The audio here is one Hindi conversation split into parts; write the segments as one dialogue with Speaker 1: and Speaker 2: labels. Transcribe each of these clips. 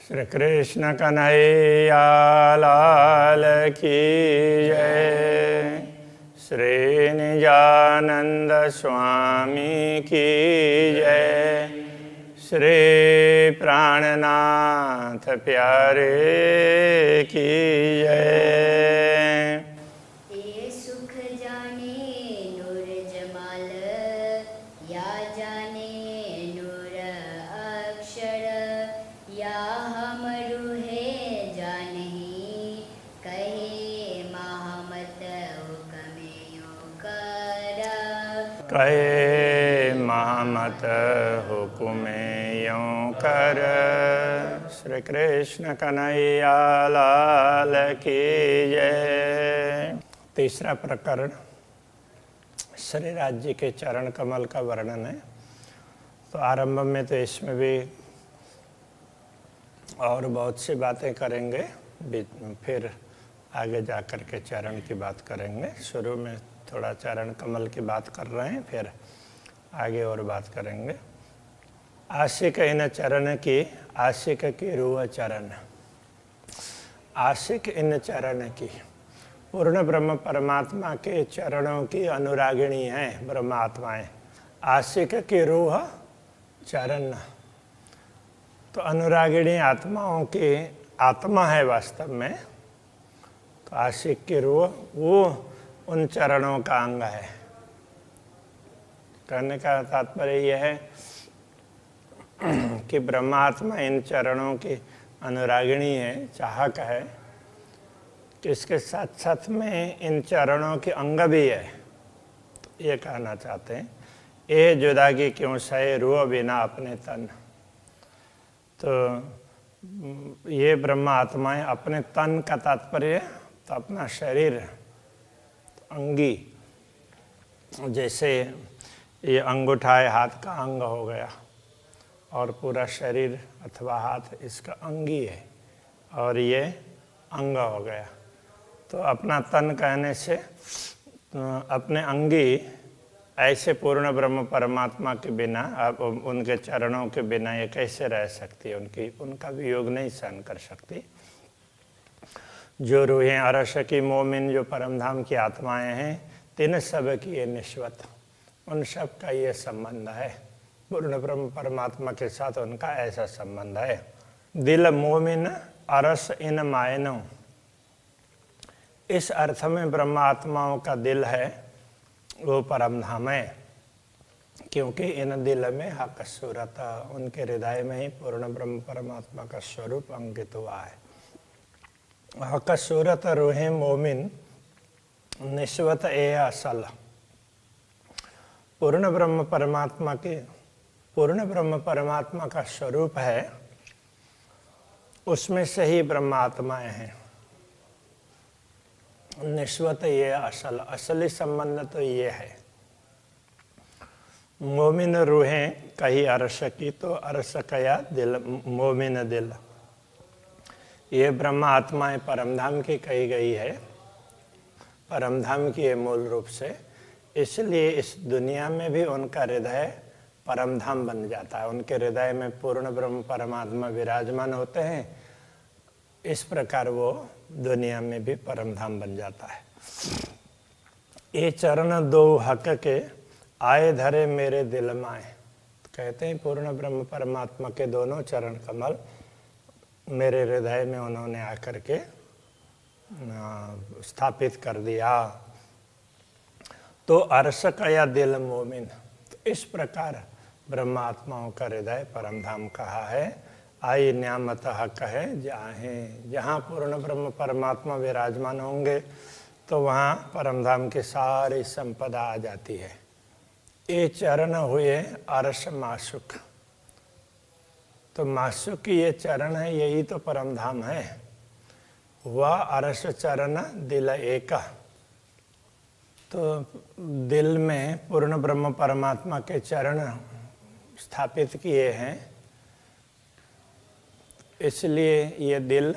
Speaker 1: श्री कृष्ण कन्हैया लाल की जय। श्री निजानंद स्वामी की जय। श्री प्राणनाथ प्यारे की जय।
Speaker 2: ये सुख जाने नूर जमाल, या जाने नूर अक्षर, या हम रूहे जानही, कहे महमत हुक्मे कर।
Speaker 1: कहे महमत हुक्मे यों कर। श्री कृष्ण कन्हैया लाल की जय। तीसरा प्रकरण श्री राज्य के चरण कमल का वर्णन है। तो आरंभ में तो इसमें भी और बहुत सी बातें करेंगे, फिर आगे जा कर के चरण की बात करेंगे। शुरू में थोड़ा चरण कमल की बात कर रहे हैं, फिर आगे और बात करेंगे। आशिक इन चरण की, आशिक की रूह चरण। आशिक इन चरण की, पूर्ण ब्रह्म परमात्मा के चरणों की अनुरागिणी हैं ब्रह्मात्माएं। आशिक की रूह चरण, तो अनुरागिणी आत्माओं की आत्मा है वास्तव में। तो आशिक की रूह वो उन चरणों का अंग है। कहने का तात्पर्य यह है कि ब्रह्मात्मा इन चरणों की अनुरागिणी है, चाहक है, कि इसके साथ साथ में इन चरणों के अंग भी है। तो ये कहना चाहते हैं, ए जुदागी क्यों सहे रूह बिना अपने तन। तो ये ब्रह्मा आत्माएं अपने तन का तात्पर्य तो अपना शरीर, अंगी, जैसे ये अंगूठा है हाथ का अंग हो गया, और पूरा शरीर अथवा हाथ इसका अंगी है, और ये अंग हो गया। तो अपना तन कहने से अपने अंगी ऐसे पूर्ण ब्रह्म परमात्मा के बिना, अब उनके चरणों के बिना ये कैसे रह सकती है, उनका वियोग नहीं सहन कर सकती। जो रूहें अरश की मोमिन, जो परमधाम की आत्माएं हैं, तीन सब की ये निश्वत, उन सब का ये संबंध है। पूर्ण ब्रह्म परमात्मा के साथ उनका ऐसा संबंध है। दिल मोमिन अरस इन मायनों, इस अर्थ में ब्रह्मात्माओं का दिल है वो परमधाम है, क्योंकि इन दिल में हक सूरत, उनके हृदय में ही पूर्ण ब्रह्म परमात्मा का स्वरूप अंकित हुआ है। हक सूरत रूहे मोमिन निस्वत ए असल, पूर्ण ब्रह्म परमात्मा के, पूर्ण ब्रह्म परमात्मा का स्वरूप है, उसमें से ही ब्रह्मात्माएं हैं। निस्वत ये असल, असली संबंध तो ये है। मोमिन रूहें कही अरश की, तो अरश कया दिल, मोमिन दिल। ये ब्रह्म आत्माएं परमधाम की कही गई है, परमधाम की है मूल रूप से। इसलिए इस दुनिया में भी उनका हृदय परमधाम बन जाता है। उनके हृदय में पूर्ण ब्रह्म परमात्मा विराजमान होते हैं, इस प्रकार वो दुनिया में भी परमधाम बन जाता है। ये चरण दो हक के आए धरे मेरे दिल माए। कहते हैं पूर्ण ब्रह्म परमात्मा के दोनों चरण कमल मेरे हृदय में उन्होंने आकर के स्थापित कर दिया। तो अरश कया दिल मोमिन, तो इस प्रकार ब्रह्मात्माओं का हृदय परमधाम कहा है। आई न्यामत हक है जहाँ पूर्ण ब्रह्म परमात्मा विराजमान होंगे तो वहाँ परमधाम की सारी संपदा आ जाती है। ये चरण हुए अरश मासुक, तो मासुक ये चरण है, यही तो परमधाम है। वह अरश चरण दिल एक, तो दिल में पूर्ण ब्रह्म परमात्मा के चरण स्थापित किए हैं, इसलिए ये दिल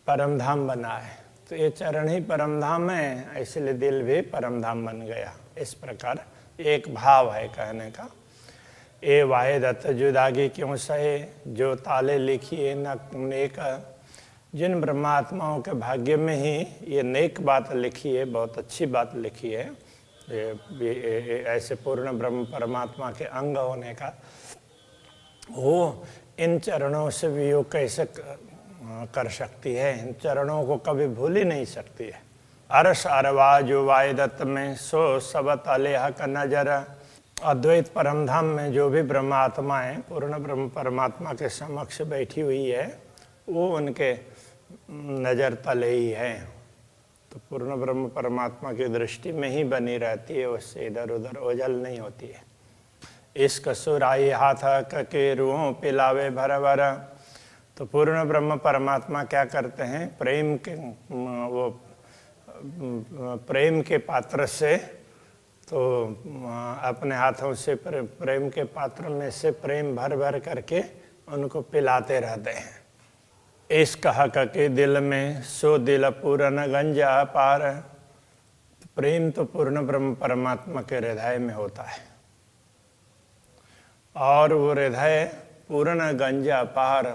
Speaker 1: परमधाम बना है। तो ये चरण ही परमधाम है, इसलिए दिल भी परमधाम बन गया। इस प्रकार एक भाव है कहने का ए वाहिदत जुदागी क्यों सहे, जो ताले लिखिए न नेक। जिन ब्रह्मात्माओं के भाग्य में ही ये नेक बात लिखी है, बहुत अच्छी बात लिखी है, ऐसे पूर्ण ब्रह्म परमात्मा के अंग होने का, वो इन चरणों से वियोग कैसे कर सकती है, इन चरणों को कभी भूल ही नहीं सकती है। अरस अरवा जो वाहिदत में सो सब ताले हक नजर। अद्वैत परमधाम में जो भी ब्रह्मात्मा है, पूर्ण ब्रह्म परमात्मा के समक्ष बैठी हुई है, वो उनके नज़र तले ही है। तो पूर्ण ब्रह्म परमात्मा की दृष्टि में ही बनी रहती है, उससे इधर उधर ओझल नहीं होती है। इश्क सुराई हाथ के रूहों पिलावे भर भर। तो पूर्ण ब्रह्म परमात्मा क्या करते हैं, प्रेम के पात्र से, तो अपने हाथों से प्रेम के पात्र में से प्रेम भर भर करके उनको पिलाते रहते हैं। इश्क हक के दिल में सो दिल पूर्ण गंजा पार। प्रेम तो पूर्ण ब्रह्म परमात्मा के हृदय में होता है, और वो हृदय पूर्ण गंजा पार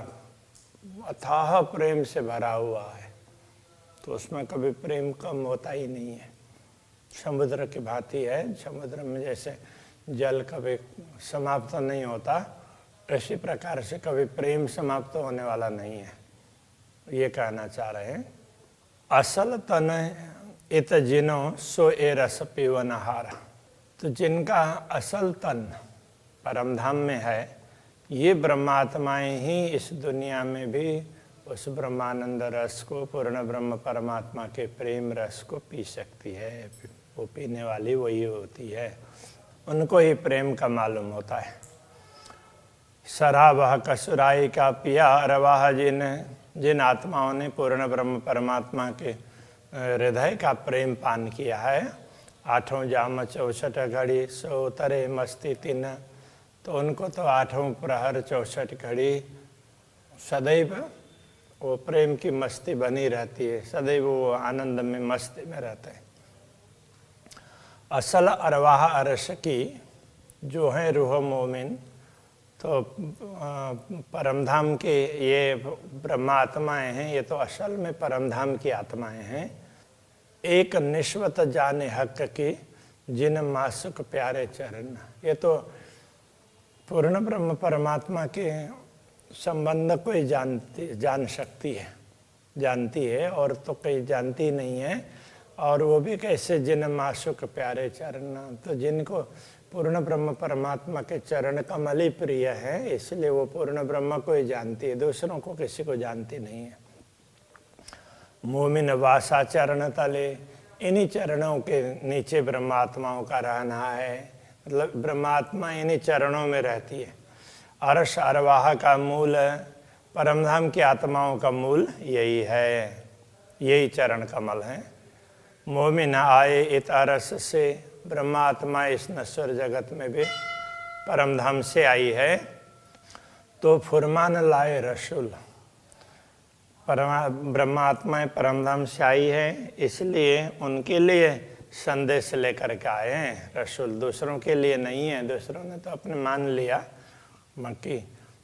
Speaker 1: अथाह प्रेम से भरा हुआ है, तो उसमें कभी प्रेम कम होता ही नहीं है। समुद्र की भांति है, समुद्र में जैसे जल कभी समाप्त नहीं होता, इसी प्रकार से कभी प्रेम समाप्त होने वाला नहीं है, ये कहना चाह रहे हैं। असल तन इत जिनो सो ए रस पीवन हार। तो जिनका असल तन परमधाम में है, ये ब्रह्मात्माएं ही इस दुनिया में भी उस ब्रह्मानंद रस को, पूर्ण ब्रह्म परमात्मा के प्रेम रस को पी सकती है। वो पीने वाली वही होती है, उनको ही प्रेम का मालूम होता है। शराबह कसुराई का पिया अरवाह जिन आत्माओं ने पूर्ण ब्रह्म परमात्मा के हृदय का प्रेम पान किया है। आठों जाम 64 घड़ी सो तरे मस्ती तीन। तो उनको तो आठों प्रहर 64 घड़ी सदैव वो प्रेम की मस्ती बनी रहती है, सदैव वो आनंद में मस्ती में रहते हैं। असल अरवाह अरश की जो है रूह मोमिन, तो परमधाम के ये ब्रह्मात्माएं हैं, ये तो असल में परमधाम की आत्माएं हैं। एक निश्वत जाने हक की जिन मासुक प्यारे चरण। ये तो पूर्ण ब्रह्म परमात्मा के संबंध को ही जानती है और तो कहीं जानती नहीं है। और वो भी कैसे, जिन मासुक प्यारे चरण। तो जिनको पूर्ण ब्रह्म परमात्मा के चरण कमल ही प्रिय है, इसलिए वो पूर्ण ब्रह्म को ही जानती है, दूसरों को किसी को जानती नहीं है। मोमिन वासा चरण तले, इन्हीं चरणों के नीचे ब्रह्मात्माओं का रहना है, मतलब ब्रह्मात्मा इन्हीं चरणों में रहती है। अर्श अरवाह का मूल, परमधाम की आत्माओं का मूल यही है, यही चरण कमल है। मोमिन आए इत अरस से, ब्रह्मात्मा इस नश्वर जगत में भी परमधाम से आई है। तो फुरमान लाए रसूल, ब्रह्मात्माएं परमधाम से आई है, इसलिए उनके लिए संदेश लेकर के आए हैं रसूल, दूसरों के लिए नहीं है। दूसरों ने तो अपने मान लिया, बाकी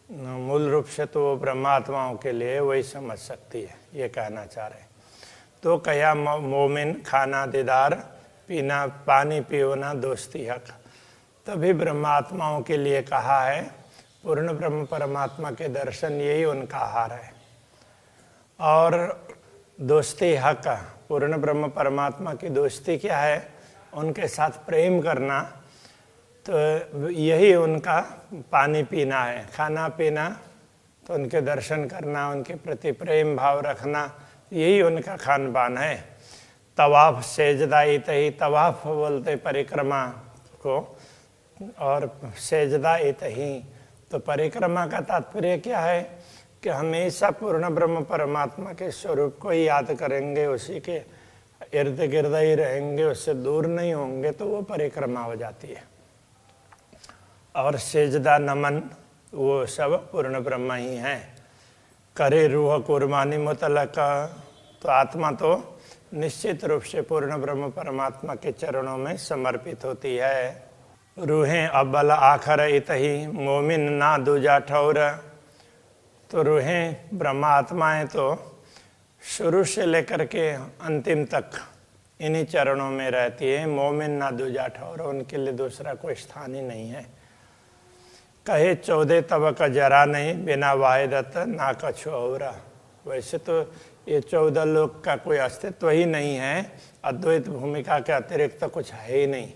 Speaker 1: मूल रूप से तो वो ब्रह्मात्माओं के लिए वही समझ सकती है, ये कहना चाह रहे हैं। तो कया मोमिन खाना दीदार पीना पानी पीना दोस्ती हक। तभी ब्रह्मात्माओं के लिए कहा है, पूर्ण ब्रह्म परमात्मा के दर्शन यही उनका आहार है। और दोस्ती हक, पूर्ण ब्रह्म परमात्मा की दोस्ती क्या है, उनके साथ प्रेम करना, तो यही उनका पानी पीना है। खाना पीना तो उनके दर्शन करना, उनके प्रति प्रेम भाव रखना, यही उनका खान पान है। तवाफ सेजदा इतही, तवाफ बोलते परिक्रमा को, और सेजदा इतही, तो परिक्रमा का तात्पर्य क्या है कि हमेशा पूर्ण ब्रह्म परमात्मा के स्वरूप को ही याद करेंगे, उसी के इर्द गिर्द ही रहेंगे, उससे दूर नहीं होंगे, तो वो परिक्रमा हो जाती है। और सेजदा नमन वो सब पूर्ण ब्रह्म ही हैं। करे रूह कुर्बानी मुतलक, तो आत्मा तो निश्चित रूप से पूर्ण ब्रह्म परमात्मा के चरणों में समर्पित होती है। रूहें अव्वल आखर इतही मोमिन ना दूजा ठौर। तो रूहें ब्रह्मा आत्माएं तो शुरू से लेकर के अंतिम तक इन्हीं चरणों में रहती है। मोमिन ना दूजा ठौर, उनके लिए दूसरा कोई स्थान ही नहीं है। कहे 14 तब का जरा नहीं बिना वाहिदत ना कछु और। वैसे तो ये 14 लोक का कोई अस्तित्व ही नहीं है, अद्वैत भूमिका के अतिरिक्त तो कुछ है ही नहीं।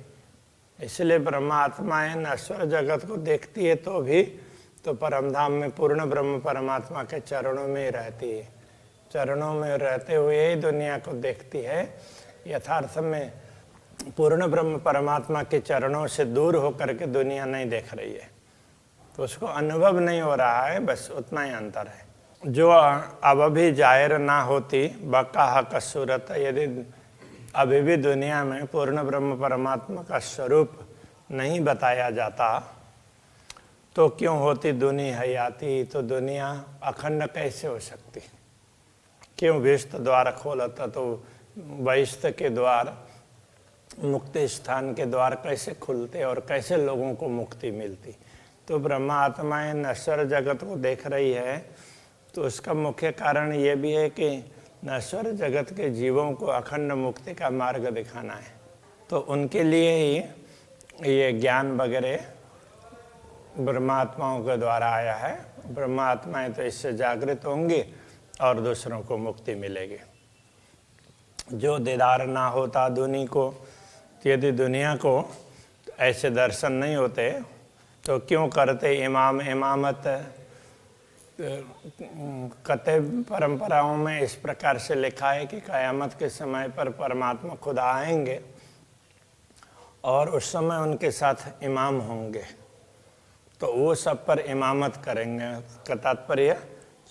Speaker 1: इसलिए ब्रह्मा आत्माएं नश्वर जगत को देखती है तो भी तो परमधाम में पूर्ण ब्रह्म परमात्मा के चरणों में ही रहती है। चरणों में रहते हुए ही दुनिया को देखती है। यथार्थ में पूर्ण ब्रह्म परमात्मा के चरणों से दूर होकर के दुनिया नहीं देख रही है, तो उसको अनुभव नहीं हो रहा है, बस उतना ही अंतर है। जो अब भी जाहिर ना होती बका हक सूरत, यदि अभी भी दुनिया में पूर्ण ब्रह्म परमात्मा का स्वरूप नहीं बताया जाता तो क्यों होती दुनिया हयाती, तो दुनिया अखंड कैसे हो सकती। क्यों विष्ट द्वार खोलता, तो वैष्ट के द्वार मुक्ति स्थान के द्वार कैसे खुलते और कैसे लोगों को मुक्ति मिलती। तो ब्रह्मा आत्माएं नश्वर जगत को देख रही है, तो उसका मुख्य कारण ये भी है कि नश्वर जगत के जीवों को अखंड मुक्ति का मार्ग दिखाना है। तो उनके लिए ही ये ज्ञान वगैरह ब्रह्मात्माओं के द्वारा आया है। ब्रह्मात्माएं तो इससे जागृत होंगी और दूसरों को मुक्ति मिलेगी। जो दीदार ना होता दुनिया को, यदि दुनिया को ऐसे दर्शन नहीं होते तो क्यों करते इमाम इमामत। कते परंपराओं में इस प्रकार से लिखा है कि क़यामत के समय पर परमात्मा खुद आएंगे और उस समय उनके साथ इमाम होंगे, तो वो सब पर इमामत करेंगे। का तात्पर्य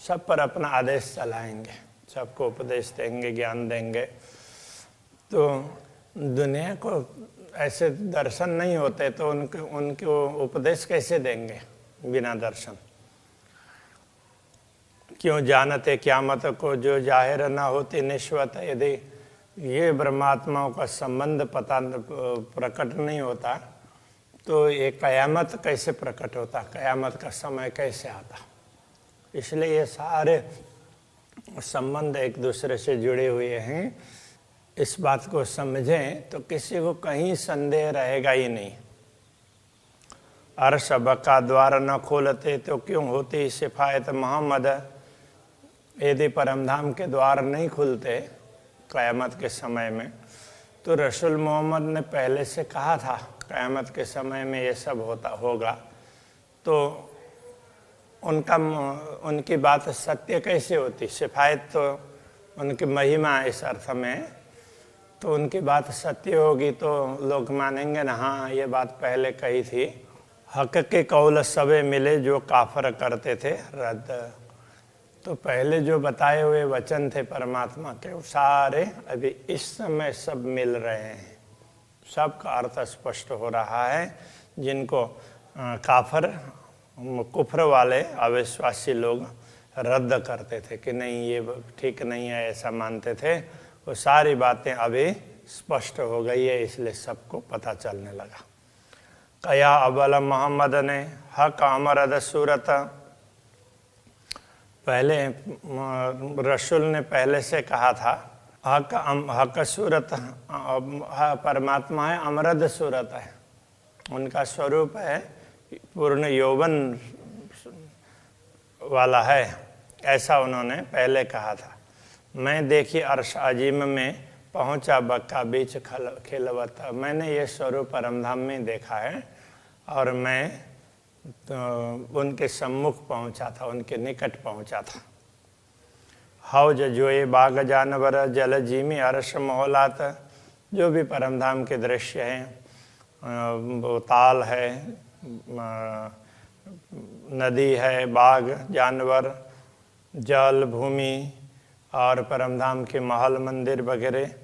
Speaker 1: सब पर अपना आदेश चलाएंगे, सबको उपदेश देंगे, ज्ञान देंगे। तो दुनिया को ऐसे दर्शन नहीं होते तो उनको उपदेश कैसे देंगे बिना दर्शन। क्यों जानते क़यामत को जो जाहिर ना होती निश्वत। यदि ये ब्रह्मात्माओं का संबंध पता प्रकट नहीं होता तो ये क़यामत कैसे प्रकट होता, क़यामत का समय कैसे आता। इसलिए ये सारे संबंध एक दूसरे से जुड़े हुए हैं। इस बात को समझें तो किसी को कहीं संदेह रहेगा ही नहीं। अर्श बका द्वार न खोलते तो क्यों होती सिफायत मोहम्मद। यदि परमधाम के द्वार नहीं खुलते क़यामत के समय में, तो रसूल मोहम्मद ने पहले से कहा था क़यामत के समय में ये सब होगा, तो उनकी बात सत्य कैसे होती। सिफायत तो उनकी महिमा इस अर्थ में, तो उनकी बात सत्य होगी तो लोग मानेंगे ना, हाँ ये बात पहले कही थी। हक के कौल सबे मिले जो काफर करते थे रद्द। तो पहले जो बताए हुए वचन थे परमात्मा के, वो सारे अभी इस समय सब मिल रहे हैं, सबका अर्थ स्पष्ट हो रहा है। जिनको काफर कुफ्र वाले अविश्वासी लोग रद्द करते थे कि नहीं ये ठीक नहीं है, ऐसा मानते थे, वो सारी बातें अभी स्पष्ट हो गई है, इसलिए सबको पता चलने लगा। कया अव्वल मोहम्मद ने हक अमरद सूरत। पहले रसूल ने पहले से कहा था हक सूरत, परमात्मा है, अमरद सूरत है, उनका स्वरूप है, पूर्ण यौवन वाला है, ऐसा उन्होंने पहले कहा था। मैं देखी अर्श अजीम में पहुंचा बक्का बीच खिलवता। मैंने ये स्वरूप परमधाम में देखा है और मैं तो उनके सम्मुख पहुंचा था, उनके निकट पहुंचा था। हौज जोए बाग जानवर जल जीमी अर्श मोहलात। जो भी परमधाम के दृश्य हैं, वो ताल है, नदी है, बाग, जानवर, जल, भूमि और परमधाम के महल मंदिर वगैरह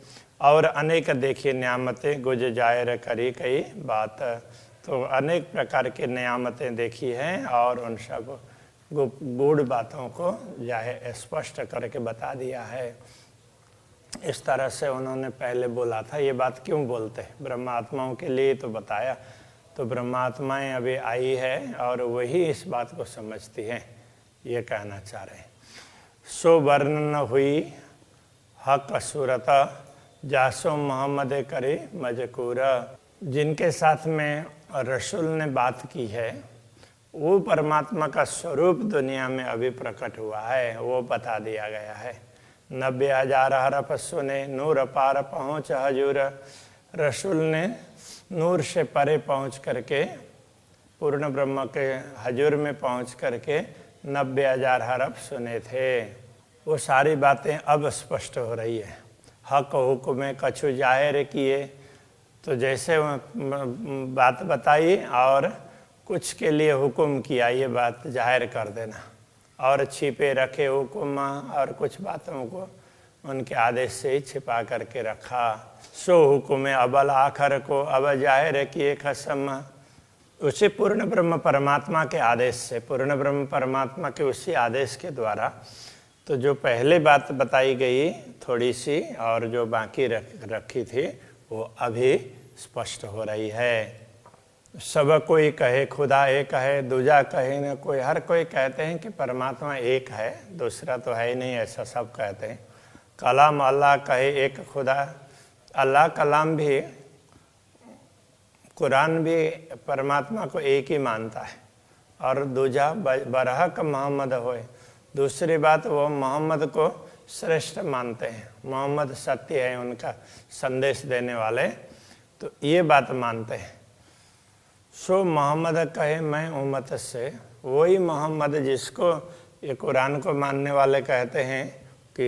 Speaker 1: और अनेक देखिए नियामतें गुज जाहिर करी कई बात। तो अनेक प्रकार की नियामतें देखी हैं और उन सब गूढ़ बातों को जाहिर स्पष्ट करके बता दिया है। इस तरह से उन्होंने पहले बोला था। ये बात क्यों बोलते हैं, ब्रह्मात्माओं के लिए तो बताया। तो ब्रह्मात्माएं अभी आई है और वही इस बात को समझती हैं, ये कहना चाह रहे हैं। सो वर्णन हुई हक सूरत जासो मोहम्मद करे मजकूरा। जिनके साथ में रसूल ने बात की है वो परमात्मा का स्वरूप दुनिया में अभी प्रकट हुआ है, वो बता दिया गया है। 90,000 हरफ सुने नूर पार पहुँच हजूर। रसूल ने नूर से परे पहुँच करके पूर्ण ब्रह्म के हजूर में पहुँच करके 90,000 हरफ सुने थे। वो सारी बातें अब स्पष्ट हो रही है। हक हुक्म कछु जाहिर किए, तो जैसे बात बताई और कुछ के लिए हुक्म किया, ये बात जाहिर कर देना, और छिपे रखे हुक्म और कुछ बातों को उनके आदेश से ही छिपा करके रखा। सो हुक्म अबल आखर को अब जाहिर किए खसम। उसी पूर्ण ब्रह्म परमात्मा के आदेश से, पूर्ण ब्रह्म परमात्मा के उसी आदेश के द्वारा, तो जो पहले बात बताई गई थोड़ी सी और जो बाकी रखी थी वो अभी स्पष्ट हो रही है। सब कोई कहे खुदा एक है, दूजा कहे न कोई। हर कोई कहते हैं कि परमात्मा एक है, दूसरा तो है ही नहीं, ऐसा सब कहते हैं। कलाम अल्लाह कहे एक खुदा, अल्लाह कलाम भी, कुरान भी परमात्मा को एक ही मानता है। और दूजा बरहक मोहम्मद होए, दूसरी बात वो मोहम्मद को श्रेष्ठ मानते हैं, मोहम्मद सत्य है, उनका संदेश देने वाले, तो ये बात मानते हैं। सो मोहम्मद कहे मैं उम्मत से, वही मोहम्मद जिसको ये कुरान को मानने वाले कहते हैं कि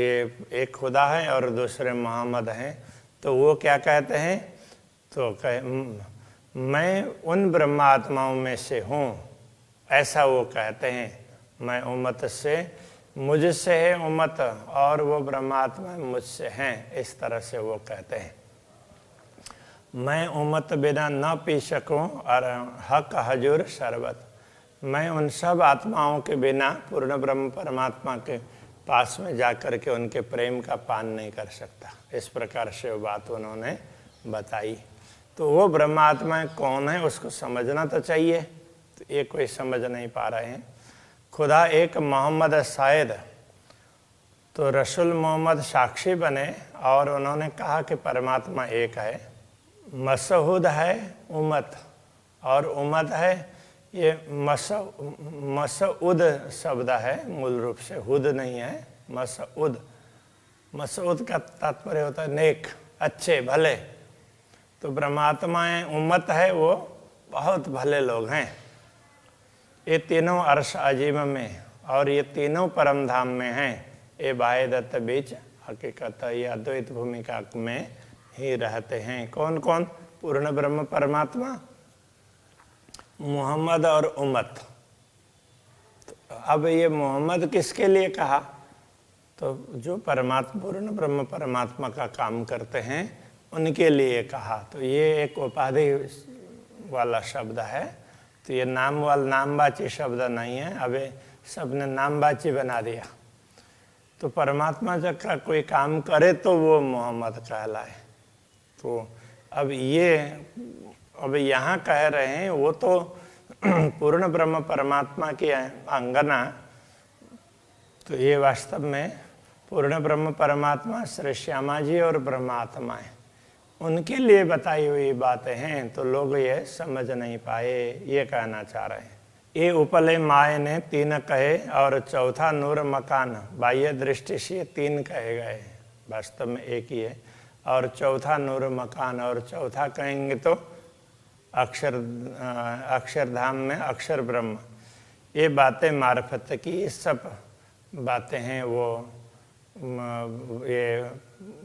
Speaker 1: एक खुदा है और दूसरे मोहम्मद हैं, तो वो क्या कहते हैं, तो कहे मैं उन ब्रह्मात्माओं में से हूँ, ऐसा वो कहते हैं। मैं उम्मत से, मुझसे है उम्मत और वो ब्रह्मात्मा मुझसे हैं, इस तरह से वो कहते हैं। मैं उम्मत बिना न पी सकूं और हक हजूर शरबत। मैं उन सब आत्माओं के बिना पूर्ण ब्रह्म परमात्मा के पास में जा कर के उनके प्रेम का पान नहीं कर सकता। इस प्रकार से वो बात उन्होंने बताई। तो वो ब्रह्मात्मा कौन है उसको समझना तो चाहिए, तो ये कोई समझ नहीं पा रहे हैं। खुदा एक मोहम्मद शायद, तो रसूल मोहम्मद साक्षी बने और उन्होंने कहा कि परमात्मा एक है। मसऊद है उम्मत, और उम्मत है ये मसऊद शब्द है, मूल रूप से हुद नहीं है, मसऊद। मसऊद का तात्पर्य होता है नेक, अच्छे, भले। तो परमात्माएं उम्मत है, वो बहुत भले लोग हैं। ये तीनों अर्श अजीम में और ये तीनों परम धाम में हैं। ये बाह्यदत्त बीच हकीकत ये अद्वैत भूमिका में ही रहते हैं। कौन कौन? पूर्ण ब्रह्म परमात्मा, मोहम्मद और उम्मत। तो अब ये मोहम्मद किसके लिए कहा? तो जो परमात्मा, पूर्ण ब्रह्म परमात्मा का काम करते हैं उनके लिए कहा। तो ये एक उपाधि वाला शब्द है, तो ये नामवाची शब्द नहीं है। अब सबने नामवाची बना दिया। तो परमात्मा जब का कोई काम करे तो वो मोहम्मद कहलाए। तो अब यहाँ कह रहे हैं वो तो पूर्ण ब्रह्म परमात्मा की अंगना, तो ये वास्तव में पूर्ण ब्रह्म परमात्मा श्री श्यामा जी और ब्रह्मात्माएं, उनके लिए बताई हुई बातें हैं। तो लोग ये समझ नहीं पाए, ये कहना चाह रहे हैं। ये उपले माए ने तीन कहे और चौथा नूर मकान। बाह्य दृष्टि से तीन कहे गए, वास्तव में एक ही है। और चौथा नूर मकान, और चौथा कहेंगे तो अक्षरधाम में अक्षर ब्रह्म। ये बातें मार्फत की सब बातें हैं, वो ये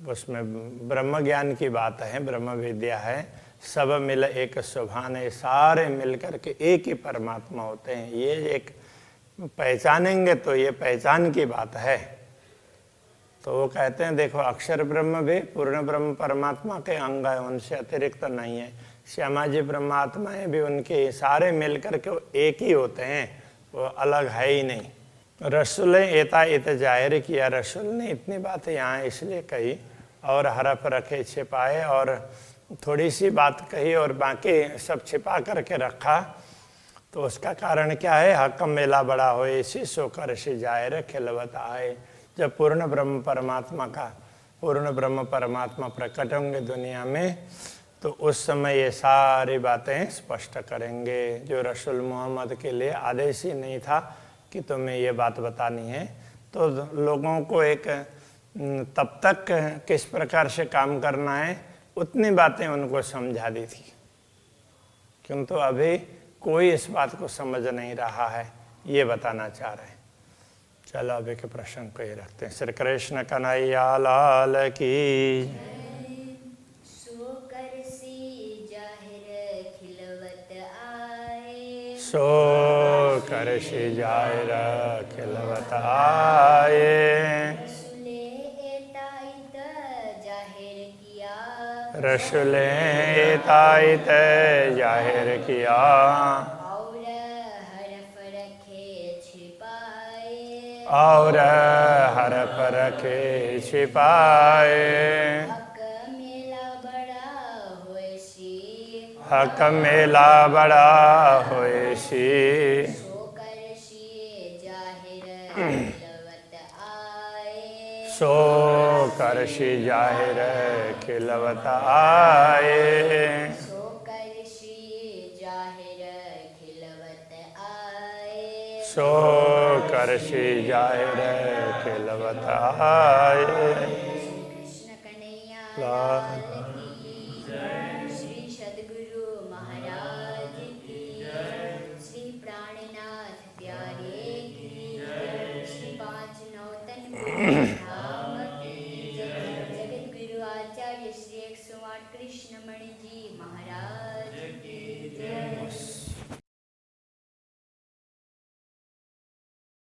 Speaker 1: उसमें ब्रह्म ज्ञान की बात है, ब्रह्म विद्या है। सब मिल एक सुभान है, सारे मिल करके एक ही परमात्मा होते हैं। ये एक पहचानेंगे तो ये पहचान की बात है। तो वो कहते हैं देखो अक्षर ब्रह्म भी पूर्ण ब्रह्म परमात्मा के अंग है, उनसे अतिरिक्त तो नहीं है। श्यामा जी ब्रह्मात्माएं भी उनके सारे मिल करके एक ही होते हैं, वो अलग है ही नहीं। रसूल एता इत जाहिर किया, रसूल ने इतनी बातें यहाँ इसलिए कही और हरफ रखे छिपाए और थोड़ी सी बात कही और बाकी सब छिपा करके रखा, तो उसका कारण क्या है? हकम मेला बड़ा होए सी सो कर सी जाहिर खिलवत आए। जब पूर्ण ब्रह्म परमात्मा प्रकट होंगे दुनिया में, तो उस समय ये सारी बातें स्पष्ट करेंगे। जो रसूल मोहम्मद के लिए आदेश ही नहीं था कि तुम्हें ये बात बतानी है, तो लोगों को एक तब तक किस प्रकार से काम करना है उतनी बातें उनको समझा दी थी, किंतु अभी कोई इस बात को समझ नहीं रहा है, ये बताना चाह रहे हैं। चलो अभी के प्रश्न को ही रखते हैं। श्री कृष्ण कन्हैया लाल की।
Speaker 2: सो कर सी जाहिर खिलवत आए,
Speaker 1: सो कर सी जाहिर खिलवत आए।
Speaker 2: रसूले एताइत जाहिर किया,
Speaker 1: रसूले ताइत जाहिर किया।
Speaker 2: और हरफ रखे छिपाए,
Speaker 1: और हरफ रखे छिपाए।
Speaker 2: हक मेला बड़ा होए सी,
Speaker 1: हक मेला बड़ा होए सी।
Speaker 2: सो कर सी जाहिर खिलवत आए,
Speaker 1: सो कर सी जाहिर खिलवत आए।
Speaker 2: सो कर सी जाहिर खिलवत आए।
Speaker 1: सो कर सी जाहिर खिलवत आए।
Speaker 2: कृष्ण कन्हैया
Speaker 1: लाल
Speaker 2: लाल की जय, श्री सद्गुरु महाराज की जय, श्री प्राणनाथ प्यारे की जय, श्री पांच नौतन